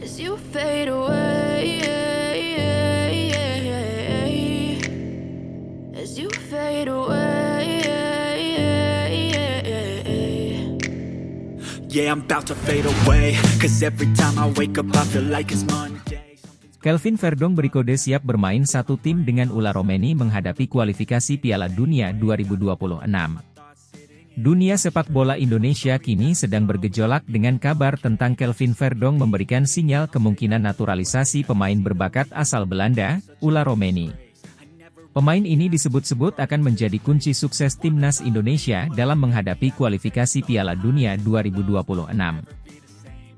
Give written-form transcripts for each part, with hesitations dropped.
as you fade away, as you fade away. Yeah, I'm about to fade away, cause every time I wake up I feel like it's Monday. Kelvin Verdong berkode siap bermain satu tim dengan Ula Romeni menghadapi kualifikasi Piala Dunia 2026. Dunia sepak bola Indonesia kini sedang bergejolak dengan kabar tentang Kelvin Verdong memberikan sinyal kemungkinan naturalisasi pemain berbakat asal Belanda, Ula Romeni. Pemain ini disebut-sebut akan menjadi kunci sukses timnas Indonesia dalam menghadapi kualifikasi Piala Dunia 2026.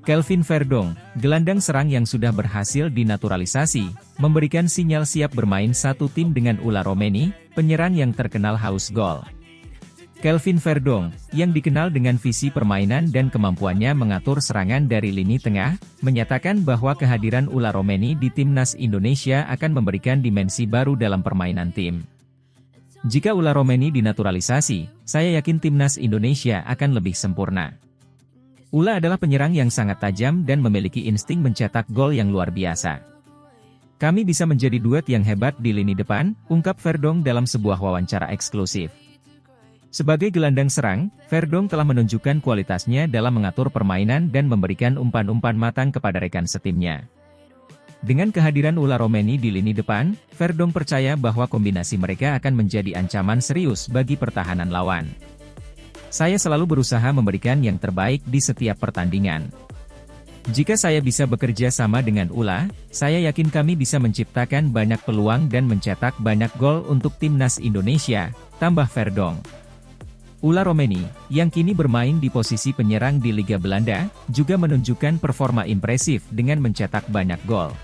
Kelvin Verdong, gelandang serang yang sudah berhasil dinaturalisasi, memberikan sinyal siap bermain satu tim dengan Ula Romeni, penyerang yang terkenal haus gol. Kelvin Verdong, yang dikenal dengan visi permainan dan kemampuannya mengatur serangan dari lini tengah, menyatakan bahwa kehadiran Ula Romeni di timnas Indonesia akan memberikan dimensi baru dalam permainan tim. Jika Ula Romeni dinaturalisasi, saya yakin timnas Indonesia akan lebih sempurna. Ula adalah penyerang yang sangat tajam dan memiliki insting mencetak gol yang luar biasa. Kami bisa menjadi duet yang hebat di lini depan, ungkap Verdong dalam sebuah wawancara eksklusif. Sebagai gelandang serang, Verdong telah menunjukkan kualitasnya dalam mengatur permainan dan memberikan umpan-umpan matang kepada rekan setimnya. Dengan kehadiran Ula Romeni di lini depan, Verdong percaya bahwa kombinasi mereka akan menjadi ancaman serius bagi pertahanan lawan. Saya selalu berusaha memberikan yang terbaik di setiap pertandingan. Jika saya bisa bekerja sama dengan Ula, saya yakin kami bisa menciptakan banyak peluang dan mencetak banyak gol untuk timnas Indonesia, tambah Verdong. Ula Romeni, yang kini bermain di posisi penyerang di Liga Belanda, juga menunjukkan performa impresif dengan mencetak banyak gol.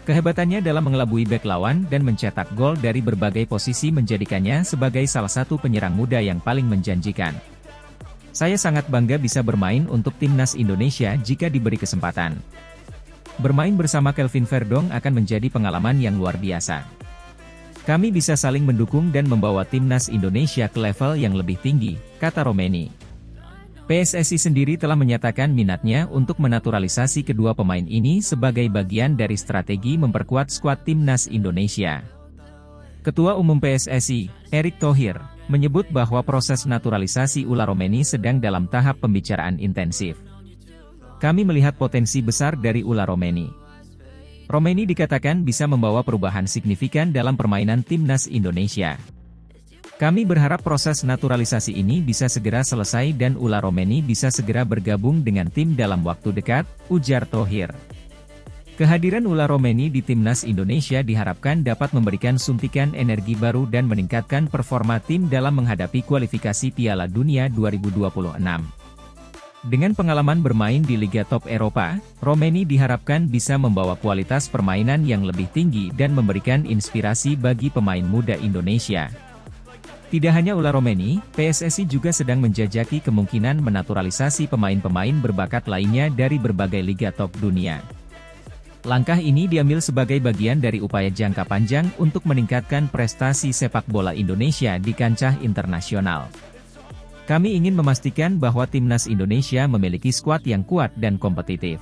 Kehebatannya dalam mengelabui bek lawan dan mencetak gol dari berbagai posisi menjadikannya sebagai salah satu penyerang muda yang paling menjanjikan. Saya sangat bangga bisa bermain untuk timnas Indonesia jika diberi kesempatan. Bermain bersama Kelvin Verdong akan menjadi pengalaman yang luar biasa. Kami bisa saling mendukung dan membawa timnas Indonesia ke level yang lebih tinggi, kata Romeni. PSSI sendiri telah menyatakan minatnya untuk menaturalisasi kedua pemain ini sebagai bagian dari strategi memperkuat skuad timnas Indonesia. Ketua Umum PSSI, Erick Thohir, menyebut bahwa proses naturalisasi Ula Romeni sedang dalam tahap pembicaraan intensif. Kami melihat potensi besar dari Ula Romeni. Romeni dikatakan bisa membawa perubahan signifikan dalam permainan timnas Indonesia. Kami berharap proses naturalisasi ini bisa segera selesai dan Ula Romeni bisa segera bergabung dengan tim dalam waktu dekat, ujar Thohir. Kehadiran Ula Romeni di timnas Indonesia diharapkan dapat memberikan suntikan energi baru dan meningkatkan performa tim dalam menghadapi kualifikasi Piala Dunia 2026. Dengan pengalaman bermain di Liga Top Eropa, Romeni diharapkan bisa membawa kualitas permainan yang lebih tinggi dan memberikan inspirasi bagi pemain muda Indonesia. Tidak hanya Ula Romeni, PSSI juga sedang menjajaki kemungkinan menaturalisasi pemain-pemain berbakat lainnya dari berbagai liga top dunia. Langkah ini diambil sebagai bagian dari upaya jangka panjang untuk meningkatkan prestasi sepak bola Indonesia di kancah internasional. Kami ingin memastikan bahwa timnas Indonesia memiliki skuad yang kuat dan kompetitif.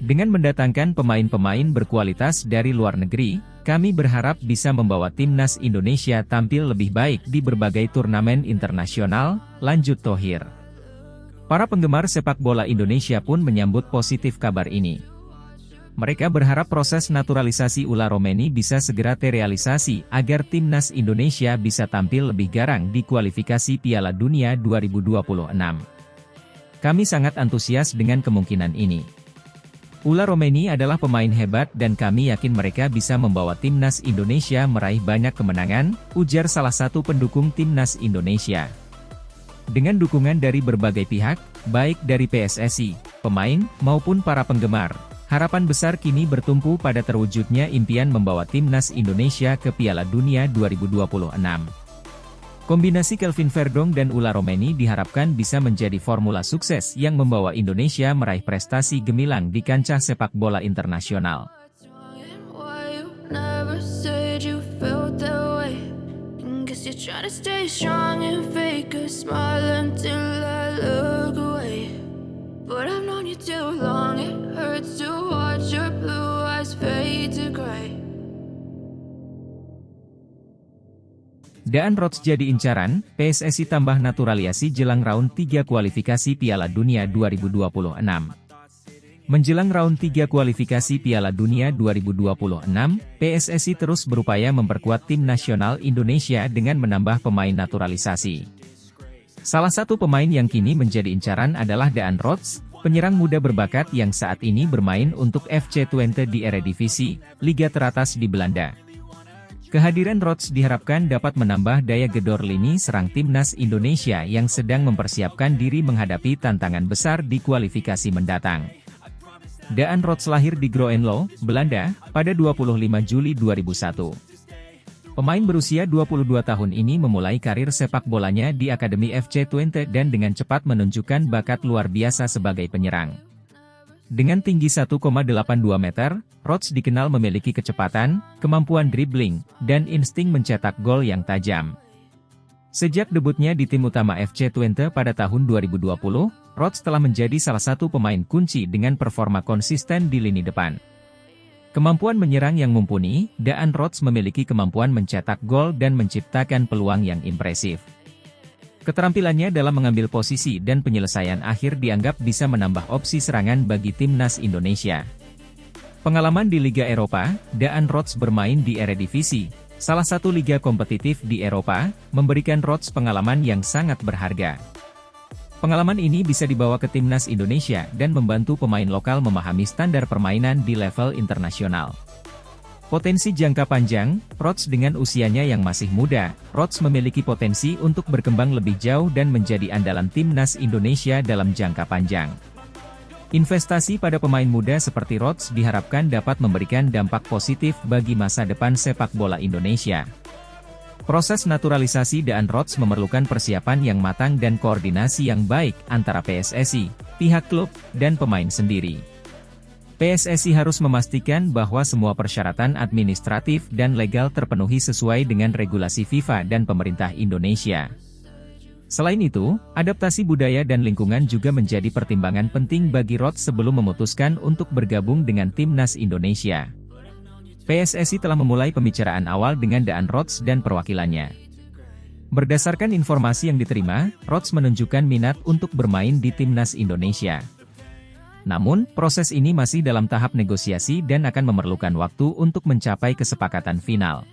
Dengan mendatangkan pemain-pemain berkualitas dari luar negeri, kami berharap bisa membawa timnas Indonesia tampil lebih baik di berbagai turnamen internasional, lanjut Thohir. Para penggemar sepak bola Indonesia pun menyambut positif kabar ini. Mereka berharap proses naturalisasi Ula Romeni bisa segera terrealisasi agar timnas Indonesia bisa tampil lebih garang di kualifikasi Piala Dunia 2026. Kami sangat antusias dengan kemungkinan ini. Ula Romeni adalah pemain hebat dan kami yakin mereka bisa membawa timnas Indonesia meraih banyak kemenangan, ujar salah satu pendukung timnas Indonesia. Dengan dukungan dari berbagai pihak, baik dari PSSI, pemain, maupun para penggemar, harapan besar kini bertumpu pada terwujudnya impian membawa timnas Indonesia ke Piala Dunia 2026. Kombinasi Kelvin Verdong dan Ula Romeni diharapkan bisa menjadi formula sukses yang membawa Indonesia meraih prestasi gemilang di kancah sepak bola internasional. Try to stay strong and fake a smile until I look away. But I've known you too long, it hurts to Daan Rhodes jadi incaran, PSSI tambah naturalisasi jelang round 3 kualifikasi Piala Dunia 2026. Menjelang round 3 kualifikasi Piala Dunia 2026, PSSI terus berupaya memperkuat tim nasional Indonesia dengan menambah pemain naturalisasi. Salah satu pemain yang kini menjadi incaran adalah Daan Rhodes, penyerang muda berbakat yang saat ini bermain untuk FC Twente di Eredivisie, liga teratas di Belanda. Kehadiran Rhodes diharapkan dapat menambah daya gedor lini serang timnas Indonesia yang sedang mempersiapkan diri menghadapi tantangan besar di kualifikasi mendatang. Daan Rhodes lahir di Groenlo, Belanda, pada 25 Juli 2001. Pemain berusia 22 tahun ini memulai karir sepak bolanya di Akademi FC Twente dan dengan cepat menunjukkan bakat luar biasa sebagai penyerang. Dengan tinggi 1,82 meter, Rhodes dikenal memiliki kecepatan, kemampuan dribbling, dan insting mencetak gol yang tajam. Sejak debutnya di tim utama FC Twente pada tahun 2020, Rhodes telah menjadi salah satu pemain kunci dengan performa konsisten di lini depan. Kemampuan menyerang yang mumpuni, Daan Rhodes memiliki kemampuan mencetak gol dan menciptakan peluang yang impresif. Keterampilannya dalam mengambil posisi dan penyelesaian akhir dianggap bisa menambah opsi serangan bagi timnas Indonesia. Pengalaman di Liga Eropa, Daan Rhodes bermain di Eredivisie, salah satu liga kompetitif di Eropa, memberikan Rhodes pengalaman yang sangat berharga. Pengalaman ini bisa dibawa ke timnas Indonesia dan membantu pemain lokal memahami standar permainan di level internasional. Potensi jangka panjang, Rhodes dengan usianya yang masih muda, Rhodes memiliki potensi untuk berkembang lebih jauh dan menjadi andalan timnas Indonesia dalam jangka panjang. Investasi pada pemain muda seperti Rhodes diharapkan dapat memberikan dampak positif bagi masa depan sepak bola Indonesia. Proses naturalisasi Daan Rhodes memerlukan persiapan yang matang dan koordinasi yang baik antara PSSI, pihak klub, dan pemain sendiri. PSSI harus memastikan bahwa semua persyaratan administratif dan legal terpenuhi sesuai dengan regulasi FIFA dan pemerintah Indonesia. Selain itu, adaptasi budaya dan lingkungan juga menjadi pertimbangan penting bagi Rhodes sebelum memutuskan untuk bergabung dengan timnas Indonesia. PSSI telah memulai pembicaraan awal dengan Daan Rhodes dan perwakilannya. Berdasarkan informasi yang diterima, Rhodes menunjukkan minat untuk bermain di timnas Indonesia. Namun, proses ini masih dalam tahap negosiasi dan akan memerlukan waktu untuk mencapai kesepakatan final.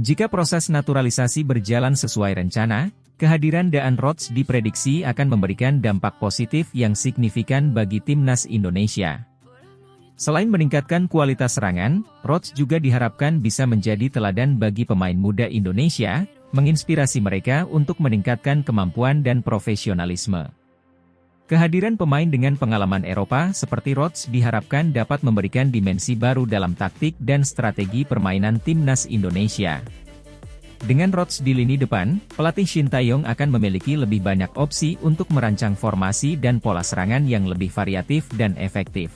Jika proses naturalisasi berjalan sesuai rencana, kehadiran Daan Rhodes diprediksi akan memberikan dampak positif yang signifikan bagi timnas Indonesia. Selain meningkatkan kualitas serangan, Rhodes juga diharapkan bisa menjadi teladan bagi pemain muda Indonesia, menginspirasi mereka untuk meningkatkan kemampuan dan profesionalisme. Kehadiran pemain dengan pengalaman Eropa seperti Rhodes diharapkan dapat memberikan dimensi baru dalam taktik dan strategi permainan timnas Indonesia. Dengan Rhodes di lini depan, pelatih Shin Tae-yong akan memiliki lebih banyak opsi untuk merancang formasi dan pola serangan yang lebih variatif dan efektif.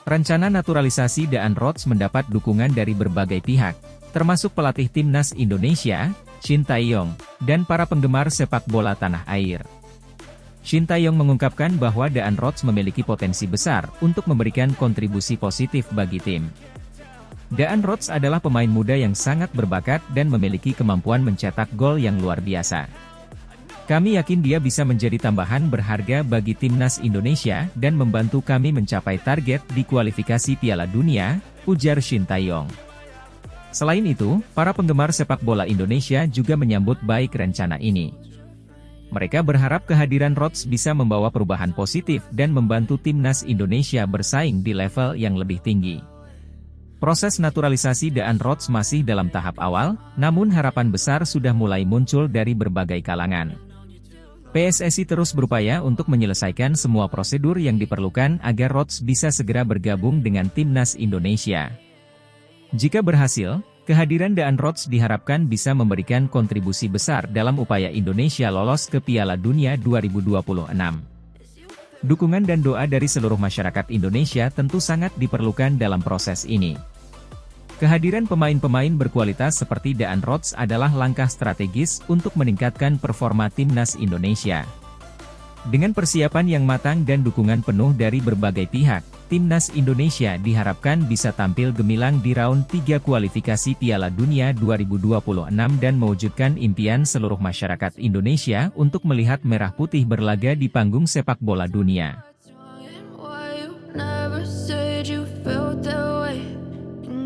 Rencana naturalisasi Daan Rhodes mendapat dukungan dari berbagai pihak, termasuk pelatih timnas Indonesia, Shin Tae-yong, dan para penggemar sepak bola tanah air. Shin Tae-yong mengungkapkan bahwa Daan Rhodes memiliki potensi besar untuk memberikan kontribusi positif bagi tim. Daan Rhodes adalah pemain muda yang sangat berbakat dan memiliki kemampuan mencetak gol yang luar biasa. Kami yakin dia bisa menjadi tambahan berharga bagi timnas Indonesia dan membantu kami mencapai target di kualifikasi Piala Dunia, ujar Shin Tae-yong. Selain itu, para penggemar sepak bola Indonesia juga menyambut baik rencana ini. Mereka berharap kehadiran Rhodes bisa membawa perubahan positif dan membantu timnas Indonesia bersaing di level yang lebih tinggi. Proses naturalisasi Daan Rhodes masih dalam tahap awal, namun harapan besar sudah mulai muncul dari berbagai kalangan. PSSI terus berupaya untuk menyelesaikan semua prosedur yang diperlukan agar Rhodes bisa segera bergabung dengan timnas Indonesia. Jika berhasil, kehadiran Daan Rhodes diharapkan bisa memberikan kontribusi besar dalam upaya Indonesia lolos ke Piala Dunia 2026. Dukungan dan doa dari seluruh masyarakat Indonesia tentu sangat diperlukan dalam proses ini. Kehadiran pemain-pemain berkualitas seperti Daan Rhodes adalah langkah strategis untuk meningkatkan performa timnas Indonesia. Dengan persiapan yang matang dan dukungan penuh dari berbagai pihak, Timnas Indonesia diharapkan bisa tampil gemilang di round 3 kualifikasi Piala Dunia 2026 dan mewujudkan impian seluruh masyarakat Indonesia untuk melihat Merah Putih berlaga di panggung sepak bola dunia. Why you never said you felt that way?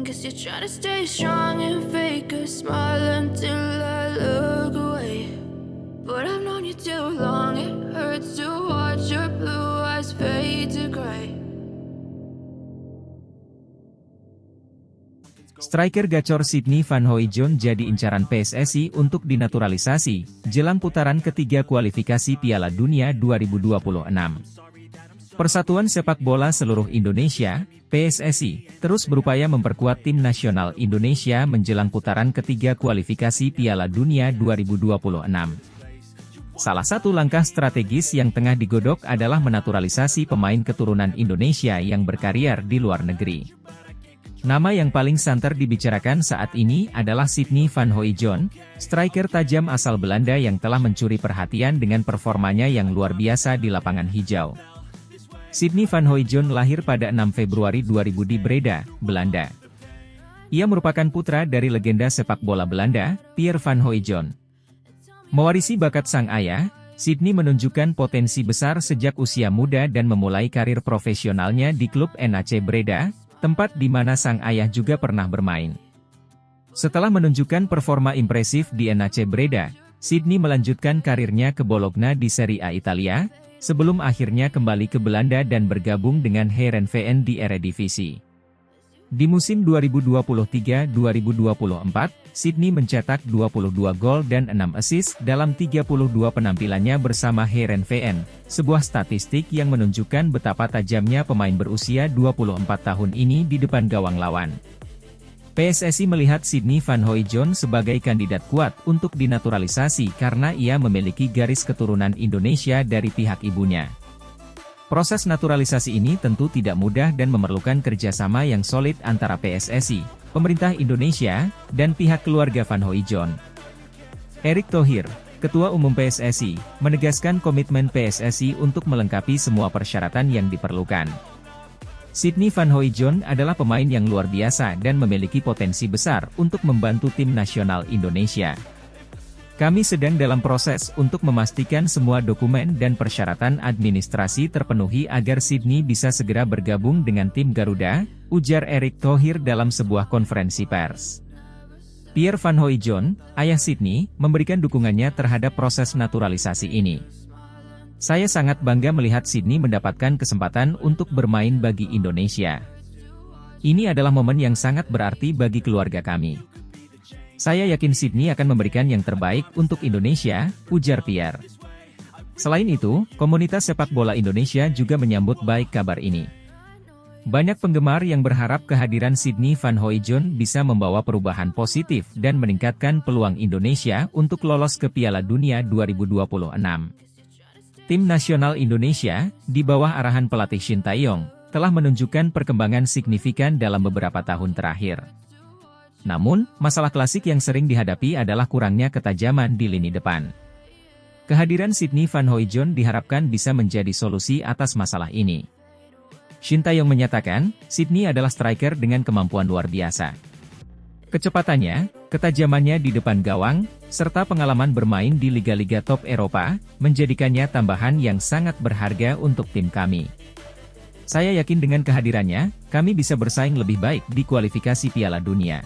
Guess you're trying to stay strong and fake a smile until I look away. But I've known you too long, it hurts to watch your blue eyes fade to gray. Striker gacor Sydney Van Hooijdonk jadi incaran PSSI untuk dinaturalisasi, jelang putaran ketiga kualifikasi Piala Dunia 2026. Persatuan Sepak Bola Seluruh Indonesia, PSSI, terus berupaya memperkuat tim nasional Indonesia menjelang putaran ketiga kualifikasi Piala Dunia 2026. Salah satu langkah strategis yang tengah digodok adalah menaturalisasi pemain keturunan Indonesia yang berkarier di luar negeri. Nama yang paling santer dibicarakan saat ini adalah Sydney Van Hooijdonk, striker tajam asal Belanda yang telah mencuri perhatian dengan performanya yang luar biasa di lapangan hijau. Sydney Van Hooijdonk lahir pada 6 Februari 2000 di Breda, Belanda. Ia merupakan putra dari legenda sepak bola Belanda, Pierre Van Hooijdonk. Mewarisi bakat sang ayah, Sydney menunjukkan potensi besar sejak usia muda dan memulai karir profesionalnya di klub NAC Breda, tempat di mana sang ayah juga pernah bermain. Setelah menunjukkan performa impresif di NAC Breda, Sydney melanjutkan karirnya ke Bologna di Serie A Italia, sebelum akhirnya kembali ke Belanda dan bergabung dengan Heerenveen di Eredivisie. Di musim 2023-2024, Sydney mencetak 22 gol dan 6 assist dalam 32 penampilannya bersama Heerenveen, sebuah statistik yang menunjukkan betapa tajamnya pemain berusia 24 tahun ini di depan gawang lawan. PSSI melihat Sydney Van Hooijdonk sebagai kandidat kuat untuk dinaturalisasi karena ia memiliki garis keturunan Indonesia dari pihak ibunya. Proses naturalisasi ini tentu tidak mudah dan memerlukan kerjasama yang solid antara PSSI, pemerintah Indonesia, dan pihak keluarga Van Hooijdonk. Erick Thohir, Ketua Umum PSSI, menegaskan komitmen PSSI untuk melengkapi semua persyaratan yang diperlukan. Sydney Van Hooijdonk adalah pemain yang luar biasa dan memiliki potensi besar untuk membantu tim nasional Indonesia. Kami sedang dalam proses untuk memastikan semua dokumen dan persyaratan administrasi terpenuhi agar Sydney bisa segera bergabung dengan tim Garuda, ujar Erick Thohir dalam sebuah konferensi pers. Pierre Van Hooijdonk, ayah Sydney, memberikan dukungannya terhadap proses naturalisasi ini. Saya sangat bangga melihat Sydney mendapatkan kesempatan untuk bermain bagi Indonesia. Ini adalah momen yang sangat berarti bagi keluarga kami. Saya yakin Sydney akan memberikan yang terbaik untuk Indonesia, ujar Pierre. Selain itu, komunitas sepak bola Indonesia juga menyambut baik kabar ini. Banyak penggemar yang berharap kehadiran Sydney Van Hooijdonk bisa membawa perubahan positif dan meningkatkan peluang Indonesia untuk lolos ke Piala Dunia 2026. Tim nasional Indonesia, di bawah arahan pelatih Shin Tae-yong, telah menunjukkan perkembangan signifikan dalam beberapa tahun terakhir. Namun, masalah klasik yang sering dihadapi adalah kurangnya ketajaman di lini depan. Kehadiran Sydney Van Hooijdonk diharapkan bisa menjadi solusi atas masalah ini. Shin Tae-yong menyatakan, Sydney adalah striker dengan kemampuan luar biasa. Kecepatannya, ketajamannya di depan gawang, serta pengalaman bermain di liga-liga top Eropa, menjadikannya tambahan yang sangat berharga untuk tim kami. Saya yakin dengan kehadirannya, kami bisa bersaing lebih baik di kualifikasi Piala Dunia.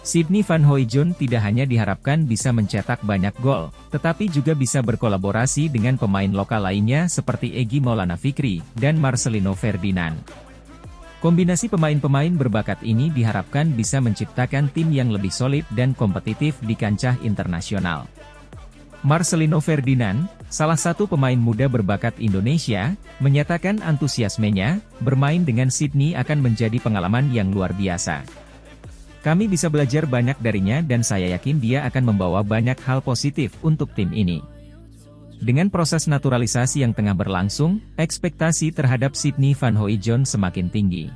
Sydney Van Hooijdonk tidak hanya diharapkan bisa mencetak banyak gol, tetapi juga bisa berkolaborasi dengan pemain lokal lainnya seperti Egy Maulana Fikri dan Marcelino Ferdinand. Kombinasi pemain-pemain berbakat ini diharapkan bisa menciptakan tim yang lebih solid dan kompetitif di kancah internasional. Marcelino Ferdinand, salah satu pemain muda berbakat Indonesia, menyatakan antusiasmenya, bermain dengan Sydney akan menjadi pengalaman yang luar biasa. Kami bisa belajar banyak darinya dan saya yakin dia akan membawa banyak hal positif untuk tim ini. Dengan proses naturalisasi yang tengah berlangsung, ekspektasi terhadap Sydney Van Hooijdonk semakin tinggi.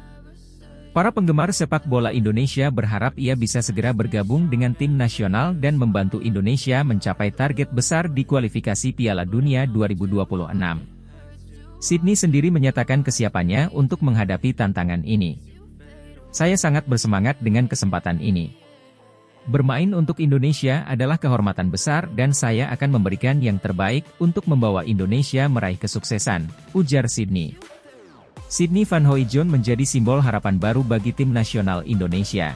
Para penggemar sepak bola Indonesia berharap ia bisa segera bergabung dengan tim nasional dan membantu Indonesia mencapai target besar di kualifikasi Piala Dunia 2026. Sydney sendiri menyatakan kesiapannya untuk menghadapi tantangan ini. Saya sangat bersemangat dengan kesempatan ini. Bermain untuk Indonesia adalah kehormatan besar dan saya akan memberikan yang terbaik untuk membawa Indonesia meraih kesuksesan, ujar Sydney. Sydney Van Hooijdonk menjadi simbol harapan baru bagi tim nasional Indonesia.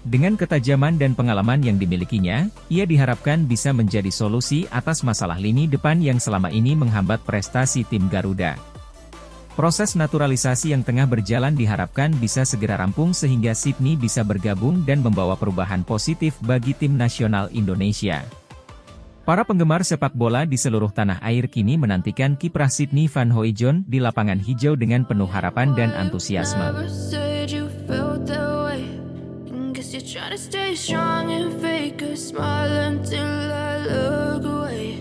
Dengan ketajaman dan pengalaman yang dimilikinya, ia diharapkan bisa menjadi solusi atas masalah lini depan yang selama ini menghambat prestasi tim Garuda. Proses naturalisasi yang tengah berjalan diharapkan bisa segera rampung sehingga Sydney bisa bergabung dan membawa perubahan positif bagi tim nasional Indonesia. Para penggemar sepak bola di seluruh tanah air kini menantikan kiprah Sydney Van Hooijdonk di lapangan hijau dengan penuh harapan dan antusiasme. Never said you felt that way. Guess you're trying to stay strong and fake a smile until I look away.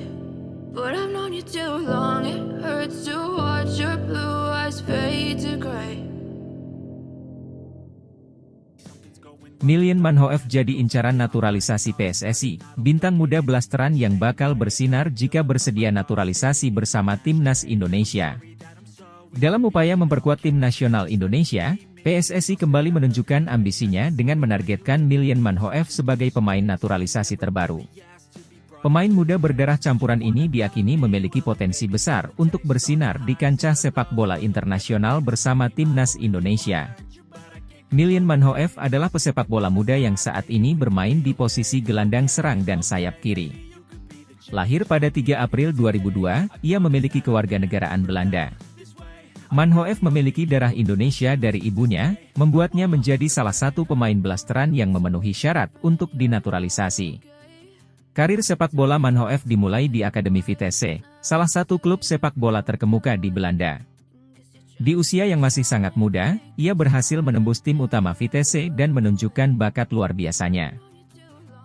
But I've known you too long, it hurts to watch your blue eyes fade to gray. Milien Manhoef jadi incaran naturalisasi PSSI, bintang muda blasteran yang bakal bersinar jika bersedia naturalisasi bersama Timnas Indonesia. Dalam upaya memperkuat tim nasional Indonesia, PSSI kembali menunjukkan ambisinya dengan menargetkan Milien Manhoef sebagai pemain naturalisasi terbaru. Pemain muda berdarah campuran ini diyakini memiliki potensi besar untuk bersinar di kancah sepak bola internasional bersama Timnas Indonesia. Milien Manhoef adalah pesepak bola muda yang saat ini bermain di posisi gelandang serang dan sayap kiri. Lahir pada 3 April 2002, ia memiliki kewarganegaraan Belanda. Manhoef memiliki darah Indonesia dari ibunya, membuatnya menjadi salah satu pemain blasteran yang memenuhi syarat untuk dinaturalisasi. Karir sepak bola Manhoef dimulai di Akademi Vitesse, salah satu klub sepak bola terkemuka di Belanda. Di usia yang masih sangat muda, ia berhasil menembus tim utama Vitesse dan menunjukkan bakat luar biasanya.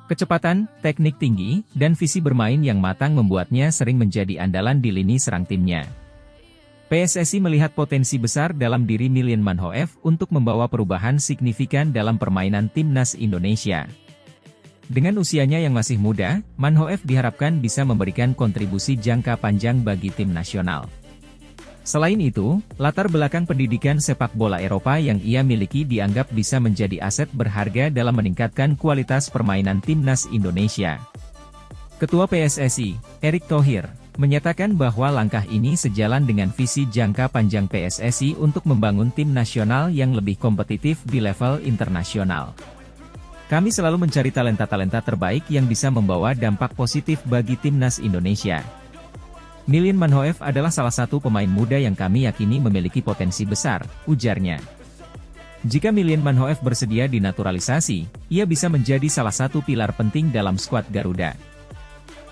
Kecepatan, teknik tinggi, dan visi bermain yang matang membuatnya sering menjadi andalan di lini serang timnya. PSSI melihat potensi besar dalam diri Milien Manhoef untuk membawa perubahan signifikan dalam permainan Timnas Indonesia. Dengan usianya yang masih muda, Manhoef diharapkan bisa memberikan kontribusi jangka panjang bagi tim nasional. Selain itu, latar belakang pendidikan sepak bola Eropa yang ia miliki dianggap bisa menjadi aset berharga dalam meningkatkan kualitas permainan Timnas Indonesia. Ketua PSSI, Erick Thohir, menyatakan bahwa langkah ini sejalan dengan visi jangka panjang PSSI untuk membangun tim nasional yang lebih kompetitif di level internasional. Kami selalu mencari talenta-talenta terbaik yang bisa membawa dampak positif bagi Timnas Indonesia. Milien Manhoef adalah salah satu pemain muda yang kami yakini memiliki potensi besar, ujarnya. Jika Milien Manhoef bersedia dinaturalisasi, ia bisa menjadi salah satu pilar penting dalam skuad Garuda.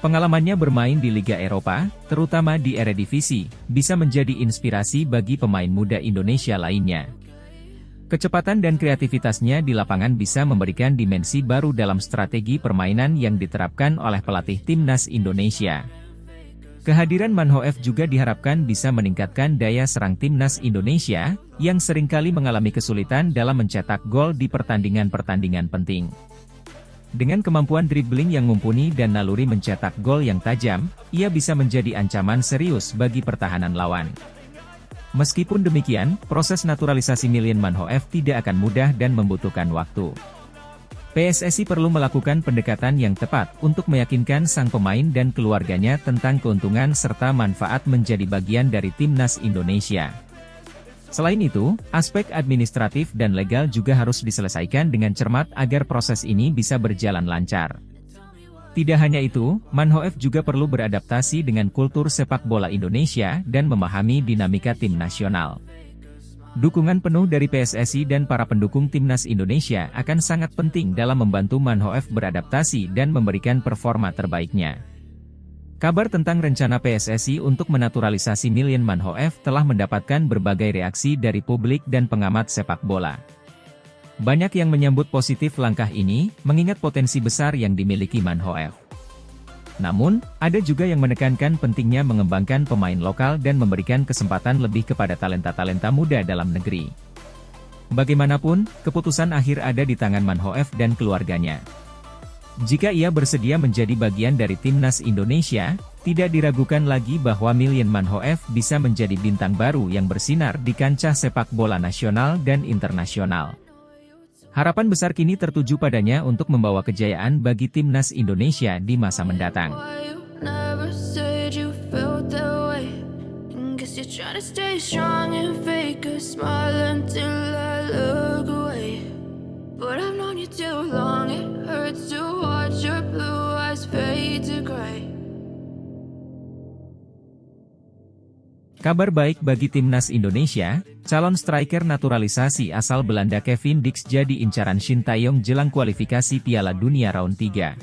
Pengalamannya bermain di Liga Eropa, terutama di Eredivisie, bisa menjadi inspirasi bagi pemain muda Indonesia lainnya. Kecepatan dan kreativitasnya di lapangan bisa memberikan dimensi baru dalam strategi permainan yang diterapkan oleh pelatih Timnas Indonesia. Kehadiran Manhoef juga diharapkan bisa meningkatkan daya serang Timnas Indonesia, yang seringkali mengalami kesulitan dalam mencetak gol di pertandingan-pertandingan penting. Dengan kemampuan dribbling yang mumpuni dan naluri mencetak gol yang tajam, ia bisa menjadi ancaman serius bagi pertahanan lawan. Meskipun demikian, proses naturalisasi Milien Manhoef tidak akan mudah dan membutuhkan waktu. PSSI perlu melakukan pendekatan yang tepat untuk meyakinkan sang pemain dan keluarganya tentang keuntungan serta manfaat menjadi bagian dari Timnas Indonesia. Selain itu, aspek administratif dan legal juga harus diselesaikan dengan cermat agar proses ini bisa berjalan lancar. Tidak hanya itu, Manhoef juga perlu beradaptasi dengan kultur sepak bola Indonesia dan memahami dinamika tim nasional. Dukungan penuh dari PSSI dan para pendukung Timnas Indonesia akan sangat penting dalam membantu Manhoef beradaptasi dan memberikan performa terbaiknya. Kabar tentang rencana PSSI untuk menaturalisasi Milien Manhoef telah mendapatkan berbagai reaksi dari publik dan pengamat sepak bola. Banyak yang menyambut positif langkah ini, mengingat potensi besar yang dimiliki Manhoef. Namun, ada juga yang menekankan pentingnya mengembangkan pemain lokal dan memberikan kesempatan lebih kepada talenta-talenta muda dalam negeri. Bagaimanapun, keputusan akhir ada di tangan Manhoef dan keluarganya. Jika ia bersedia menjadi bagian dari timnas Indonesia, tidak diragukan lagi bahwa Milian Manhoef bisa menjadi bintang baru yang bersinar di kancah sepak bola nasional dan internasional. Harapan besar kini tertuju padanya untuk membawa kejayaan bagi timnas Indonesia di masa mendatang. Why you never said you felt that way? Guess you're trying to stay strong and fake a smile until I look away. But I've known you too long, it hurts to watch your blue eyes fade to gray. Kabar baik bagi timnas Indonesia, calon striker naturalisasi asal Belanda Kevin Dix jadi incaran Shin Tae-yong jelang kualifikasi Piala Dunia Round 3.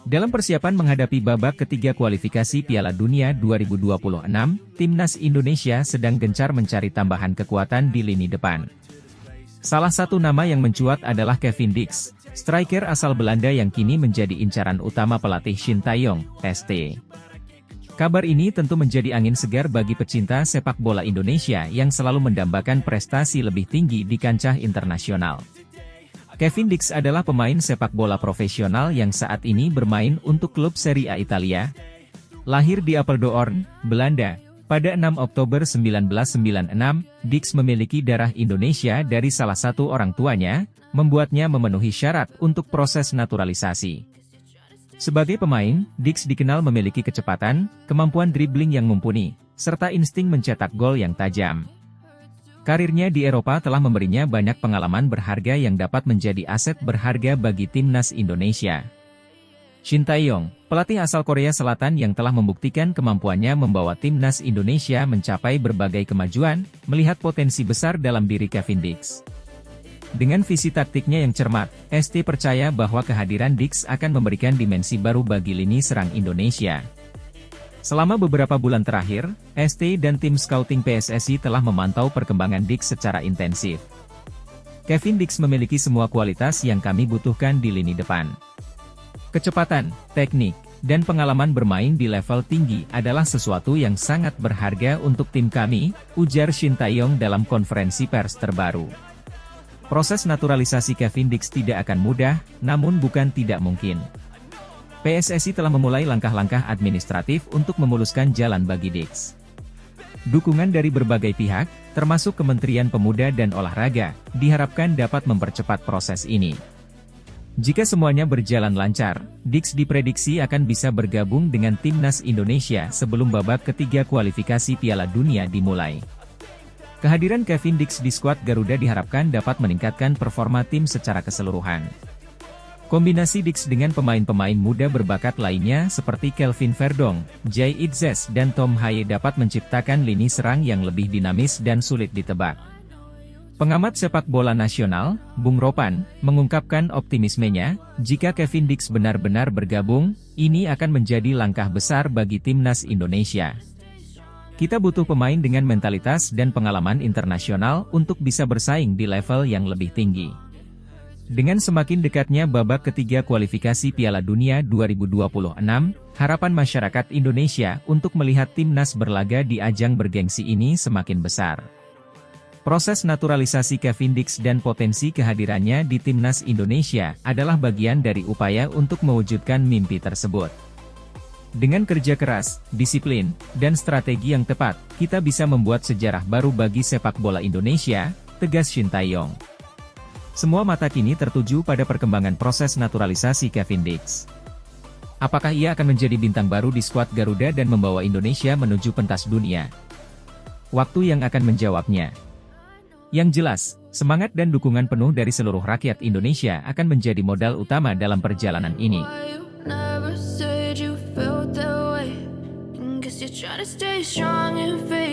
Dalam persiapan menghadapi babak ketiga kualifikasi Piala Dunia 2026, timnas Indonesia sedang gencar mencari tambahan kekuatan di lini depan. Salah satu nama yang mencuat adalah Kevin Dix, striker asal Belanda yang kini menjadi incaran utama pelatih Shin Tae-yong, ST. Kabar ini tentu menjadi angin segar bagi pecinta sepak bola Indonesia yang selalu mendambakan prestasi lebih tinggi di kancah internasional. Kevin Dix adalah pemain sepak bola profesional yang saat ini bermain untuk klub Serie A Italia. Lahir di Apeldoorn, Belanda, pada 6 Oktober 1996, Dix memiliki darah Indonesia dari salah satu orang tuanya, membuatnya memenuhi syarat untuk proses naturalisasi. Sebagai pemain, Dix dikenal memiliki kecepatan, kemampuan dribbling yang mumpuni, serta insting mencetak gol yang tajam. Karirnya di Eropa telah memberinya banyak pengalaman berharga yang dapat menjadi aset berharga bagi timnas Indonesia. Shin Tae-yong, pelatih asal Korea Selatan yang telah membuktikan kemampuannya membawa timnas Indonesia mencapai berbagai kemajuan, melihat potensi besar dalam diri Kevin Dix. Dengan visi taktiknya yang cermat, ST percaya bahwa kehadiran Dix akan memberikan dimensi baru bagi lini serang Indonesia. Selama beberapa bulan terakhir, ST dan tim scouting PSSI telah memantau perkembangan Dix secara intensif. Kevin Dix memiliki semua kualitas yang kami butuhkan di lini depan. Kecepatan, teknik, dan pengalaman bermain di level tinggi adalah sesuatu yang sangat berharga untuk tim kami, ujar Shin Tae-yong dalam konferensi pers terbaru. Proses naturalisasi Kevin Dix tidak akan mudah, namun bukan tidak mungkin. PSSI telah memulai langkah-langkah administratif untuk memuluskan jalan bagi Dix. Dukungan dari berbagai pihak, termasuk Kementerian Pemuda dan Olahraga, diharapkan dapat mempercepat proses ini. Jika semuanya berjalan lancar, Dix diprediksi akan bisa bergabung dengan timnas Indonesia sebelum babak ketiga kualifikasi Piala Dunia dimulai. Kehadiran Kevin Dix di skuad Garuda diharapkan dapat meningkatkan performa tim secara keseluruhan. Kombinasi Dix dengan pemain-pemain muda berbakat lainnya seperti Kelvin Verdong, Jay Itzes dan Tom Haye dapat menciptakan lini serang yang lebih dinamis dan sulit ditebak. Pengamat sepak bola nasional, Bung Ropan, mengungkapkan optimismenya, jika Kevin Dix benar-benar bergabung, ini akan menjadi langkah besar bagi timnas Indonesia. Kita butuh pemain dengan mentalitas dan pengalaman internasional untuk bisa bersaing di level yang lebih tinggi. Dengan semakin dekatnya babak ketiga kualifikasi Piala Dunia 2026, harapan masyarakat Indonesia untuk melihat timnas berlaga di ajang bergengsi ini semakin besar. Proses naturalisasi Kevin Dix dan potensi kehadirannya di timnas Indonesia adalah bagian dari upaya untuk mewujudkan mimpi tersebut. Dengan kerja keras, disiplin, dan strategi yang tepat, kita bisa membuat sejarah baru bagi sepak bola Indonesia, tegas Shin Tae-yong. Semua mata kini tertuju pada perkembangan proses naturalisasi Kevin Dix. Apakah ia akan menjadi bintang baru di skuad Garuda dan membawa Indonesia menuju pentas dunia? Waktu yang akan menjawabnya. Yang jelas, semangat dan dukungan penuh dari seluruh rakyat Indonesia akan menjadi modal utama dalam perjalanan ini. Why you never said you felt that way? Guess you're trying to stay strong and fake